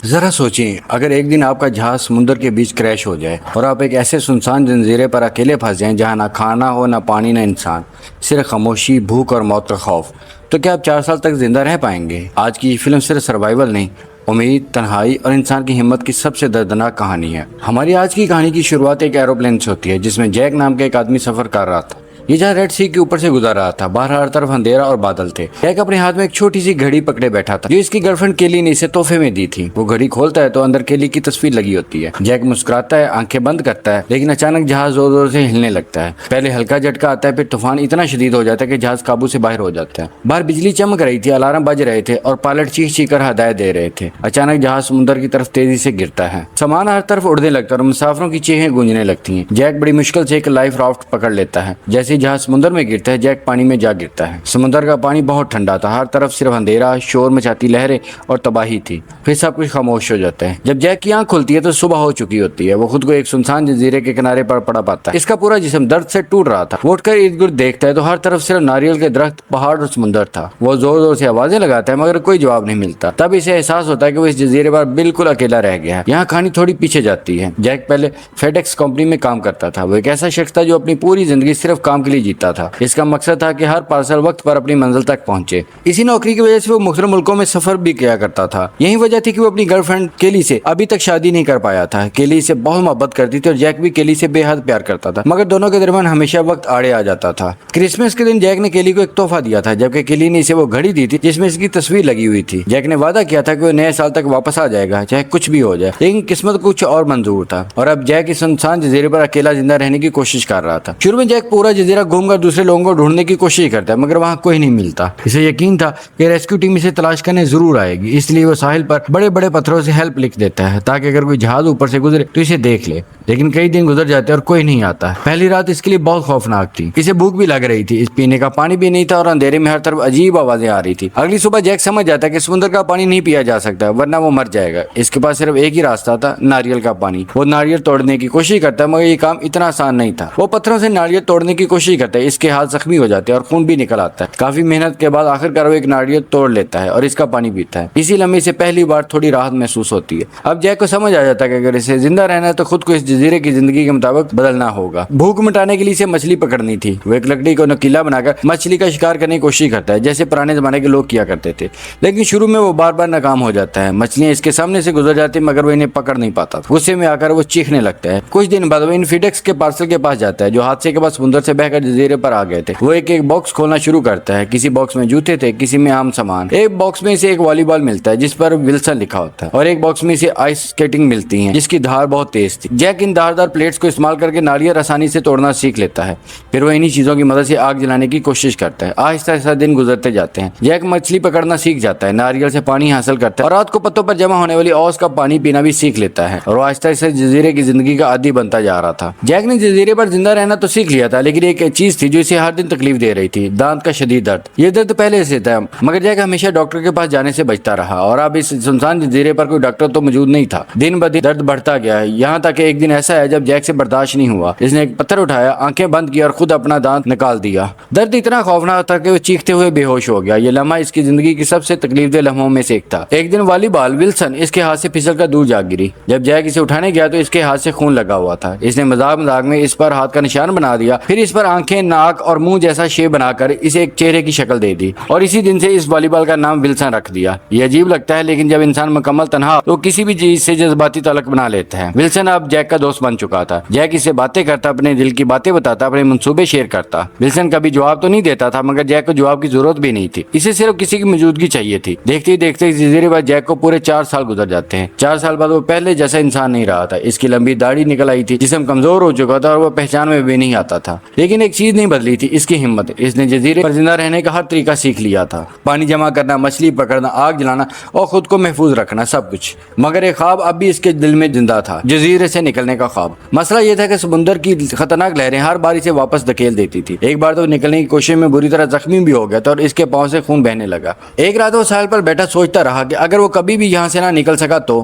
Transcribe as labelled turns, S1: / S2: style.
S1: ذرا سوچیں، اگر ایک دن آپ کا جہاز سمندر کے بیچ کریش ہو جائے اور آپ ایک ایسے سنسان جزیرے پر اکیلے پھنس جائیں جہاں نہ کھانا ہو، نہ پانی، نہ انسان، صرف خاموشی، بھوک اور موت کا خوف، تو کیا آپ 4 سال تک زندہ رہ پائیں گے؟ آج کی یہ فلم صرف سروائیول نہیں، امید، تنہائی اور انسان کی ہمت کی سب سے دردناک کہانی ہے۔ ہماری آج کی کہانی کی شروعات ایک ایروپلین سے ہوتی ہے جس میں جیک نام کا ایک آدمی سفر کر رہا تھا۔ یہ جہاں ریڈ سی کے اوپر سے گزر رہا تھا، باہر ہر طرف اندھیرا اور بادل تھے۔ جیک اپنے ہاتھ میں ایک چھوٹی سی گھڑی پکڑے بیٹھا تھا جو اس کی گرل فرینڈ کیلی نے اسے تحفے میں دی تھی۔ وہ گھڑی کھولتا ہے تو اندر کیلی کی تصویر لگی ہوتی ہے۔ جیک مسکراتا ہے، آنکھیں بند کرتا ہے، لیکن اچانک جہاز زور زور سے ہلنے لگتا ہے۔ پہلے ہلکا جھٹکا آتا ہے، پھر طوفان اتنا شدید ہو جاتا ہے کہ جہاز قابو سے باہر ہو جاتا ہے۔ باہر بجلی چمک رہی تھی، الارم بج رہے تھے اور پائلٹ چیخ چیخ کر ہدایت دے رہے تھے۔ اچانک جہاز سمندر کی طرف تیزی سے گرتا ہے، سامان ہر طرف اڑنے لگتا ہے اور مسافروں کی چیخیں گونجنے لگتی ہیں۔ جیک بڑی مشکل سے ایک لائف رافٹ پکڑ لیتا ہے۔ جیسے جہاز سمندر میں گرتا ہے، جیک پانی میں جا گرتا ہے۔ سمندر کا پانی بہت ٹھنڈا تھا، ہر طرف صرف اندھیرا، شور مچاتی لہریں اور تباہی تھی۔ پھر سب کچھ خاموش ہو جاتا ہے۔ جب جیک کی آنکھ کھلتی ہے تو صبح ہو چکی ہوتی ہے۔ وہ خود کو ایک سنسان جزیرے کے کنارے پر پڑا پاتا ہے۔ اس کا پورا جسم درد سے ٹوٹ رہا تھا۔ وہ اٹھ کر ارد گرد دیکھتا ہے تو ہر طرف صرف ناریل کے درخت، پہاڑ اور سمندر تھا۔ وہ زور زور سے آوازیں لگاتا ہے مگر کوئی جواب نہیں ملتا۔ تب اسے احساس ہوتا ہے کہ وہ اس جزیرے پر بالکل اکیلا رہ گیا ہے۔ یہاں کہانی تھوڑی پیچھے جاتی ہے۔ جیک پہلے فیڈ ایکس کمپنی میں کام کرتا تھا۔ وہ ایک ایسا شخص تھا جو اپنی پوری زندگی صرف کام کے لیے جیتا تھا۔ اس کا مقصد تھا کہ ہر پارسل وقت پر اپنی منزل تک پہنچے۔ اسی نوکری کی وجہ سے وہ مختلف ملکوں میں سفر بھی کیا کرتا تھا۔ یہی وجہ تھی کہ وہ اپنی گرل فرینڈ کیلی سے ابھی تک شادی نہیں کر پایا تھا۔ کیلی سے بہت محبت کرتی تھی اور جیک بھی کیلی سے بے حد پیار کرتا تھا، مگر دونوں کے درمیان ہمیشہ وقت آڑے آ جاتا تھا۔ کرسمس کے دن جیک نے کیلی کو ایک تحفہ دیا تھا، جبکہ کیلی نے اسے وہ گھڑی دی تھی جس میں اس کی تصویر لگی ہوئی تھی۔ جیک نے وعدہ کیا تھا کہ وہ نئے سال تک واپس آ جائے گا چاہے کچھ بھی ہو جائے، لیکن قسمت کچھ اور منظور تھا اور اب جیک اس انسان جزیرے پر اکیلا زندہ رہنے کی کوشش کر رہا تھا۔ شروع میں جیک پورا جزیرہ گھوم کر دوسرے لوگوں کو ڈھونڈنے کی کوشش کرتا ہے، مگر وہاں کوئی نہیں ملتا۔ اسے یقین تھا کہ ریسکیو ٹیم اسے تلاش کرنے ضرور آئے گی، اس لیے وہ ساحل پر بڑے بڑے پتھروں سے ہیلپ لکھ دیتا ہے تاکہ اگر کوئی جہاز اوپر سے گزرے تو اسے دیکھ لے۔ لیکن کئی دن گزر جاتے اور کوئی نہیں آتا۔ پہلی رات اس کے لیے بہت خوفناک تھی۔ اسے بھوک بھی لگ رہی تھی، اس پینے کا پانی بھی نہیں تھا اور اندھیرے میں ہر طرف عجیب آوازیں آ رہی تھی۔ اگلی صبح جیک سمجھ جاتا ہے کہ سمندر کا پانی نہیں پیا جا سکتا ورنہ وہ مر جائے گا۔ اس کے پاس صرف ایک ہی راستہ تھا، ناریل کا پانی۔ وہ ناریل توڑنے کی کوشش کرتا ہے مگر یہ کام اتنا آسان نہیں تھا۔ وہ پتھروں سے ناریل توڑنے کی کوشش کرتا ہے، اس کے ہاتھ زخمی ہو جاتے ہیں اور خون بھی نکل آتا ہے۔ کافی محنت کے بعد آخرکار وہ ایک ناریل توڑ لیتا ہے اور اس کا پانی پیتا ہے۔ اسی لمحے سے پہلی بار تھوڑی راحت محسوس ہوتی ہے۔ اب جیک کو سمجھ آ جاتا ہے کہ اگر اسے زندہ رہنا ہے تو خود کو اس جزیرے کی زندگی کے مطابق بدلنا ہوگا۔ بھوک مٹانے کے لیے اسے مچھلی پکڑنی تھی۔ وہ ایک لکڑی کو نکیلا بنا کر مچھلی کا شکار کرنے کی کوشش کرتا ہے جیسے پرانے زمانے کے لوگ کیا کرتے تھے، لیکن شروع میں وہ بار بار ناکام ہو جاتا ہے۔ مچھلیاں اس کے سامنے سے گزر جاتی مگر وہ انہیں پکڑ نہیں پاتا۔ غصے میں آ کر وہ چیخنے لگتا ہے۔ کچھ دن بعد وہ ان فیڈیکس کے پارسل کے پاس جاتا ہے جو حادثے کے بعد سمندر سے بہ کر جزیرے پر آ گئے تھے۔ وہ ایک ایک باکس کھولنا شروع کرتا ہے۔ کسی باکس میں جوتے تھے، کسی میں عام سامان۔ ایک باکس میں اسے ایک والی بال ملتا ہے جس پر ولسن لکھا ہوتا ہے اور ایک باکس میں اسے آئس سکیٹنگ ملتی ہیں جس کی دھار بہت تیز تھی۔ جیک ان دھاردار پلیٹس کو استعمال کر کے ناریل آسانی سے توڑنا سیکھ لیتا ہے۔ پھر وہ انہی چیزوں کی مدد سے آگ جلانے کی کوشش کرتا ہے۔ آہستہ آہستہ دن گزرتے جاتے ہیں۔ جیک مچھلی پکڑنا سیکھ جاتا ہے، ناریل سے پانی حاصل کرتا ہے اور رات کو پتوں پر جمع ہونے والی اوس کا پانی پینا بھی سیکھ لیتا ہے اور وہ آہستہ آہستہ جزیرے کی زندگی کا عادی بنتا جا رہا تھا۔ جیک نے جزیرے پر زندہ رہنا تو سیکھ لیا تھا، لیکن ایک چیز تھی جو اسے ہر دن تکلیف دے رہی تھی، دانت کا شدید درد۔ یہ درد پہلے سے تھا مگر جیک ہمیشہ ڈاکٹر کے پاس جانے سے بچتا رہا اور اب اس سنسان جزیرے پر کوئی ڈاکٹر تو موجود نہیں تھا۔ دن بدن درد بڑھتا گیا، یہاں تک کہ ایک دن ایسا ہے جب جیک سے برداشت نہیں ہوا۔ اس نے ایک پتھر اٹھایا، آنکھیں بند کی اور خود اپنا دانت نکال دیا۔ درد اتنا خوفناک تھا کہ وہ چیختے ہوئے بے ہوش ہو گیا۔ یہ لمحہ اس کی زندگی کی سب سے تکلیف دہ لمحوں میں سے ایک تھا۔ ایک دن والی بال ولسن اس کے ہاتھ سے پھسل کر دور جا گری۔ جب جیک اسے اٹھانے گیا تو اس کے ہاتھ سے خون لگا ہوا تھا۔ اس نے مذاق مذاق میں اس پر ہاتھ کا نشان بنا دیا، پھر اس پر آنکھیں، ناک اور منہ جیسا شیپ بنا کر اسے ایک چہرے کی شکل دے دی اور اسی دن سے اس والی بال کا نام ولسن رکھ دیا۔ یہ عجیب لگتا ہے لیکن جب انسان مکمل تنہا تو کسی بھی چیز سے جذباتی تعلق بنا لیتا ہے۔ ولسن اب جیک کا دوست بن چکا تھا۔ جیک اس سے باتیں کرتا، اپنے دل کی باتیں بتاتا، اپنے منصوبے شیئر کرتا۔ ولسن کبھی جواب تو نہیں دیتا تھا مگر جیک کو جواب کی ضرورت بھی نہیں تھی، اسے صرف کسی کی موجودگی چاہیے تھی۔ دیکھتے ہی دیکھتے اس جزیرے پر جیک کو پورے 4 سال گزر جاتے ہیں۔ 4 سال بعد وہ پہلے جیسا انسان نہیں رہا تھا۔ اس کی لمبی داڑھی نکل آئی تھی، جسم کمزور ہو چکا تھا اور وہ پہچان میں بھی نہیں آتا تھا، لیکن ایک چیز نہیں بدلی تھی، اس کی ہمت۔ اس نے جزیرے پر زندہ رہنے کا ہر طریقہ سیکھ لیا تھا، پانی جمع کرنا، مچھلی پکڑنا، آگ جلانا اور خود کو محفوظ رکھنا، سب کچھ۔ مگر ایک خواب اب بھی اس کے دل میں زندہ تھا، جزیرے سے نکلنے کا خواب۔ مسئلہ یہ تھا کہ سمندر کی خطرناک لہریں ہر بار اسے واپس دھکیل دیتی تھی۔ ایک بار تو نکلنے کی کوشش میں بری طرح زخمی بھی ہو گیا تھا اور اس کے پاؤں سے خون بہنے لگا۔ ایک رات وہ ساحل پر بیٹھا سوچتا رہا کہ اگر وہ کبھی بھی یہاں سے نہ نکل سکا تو،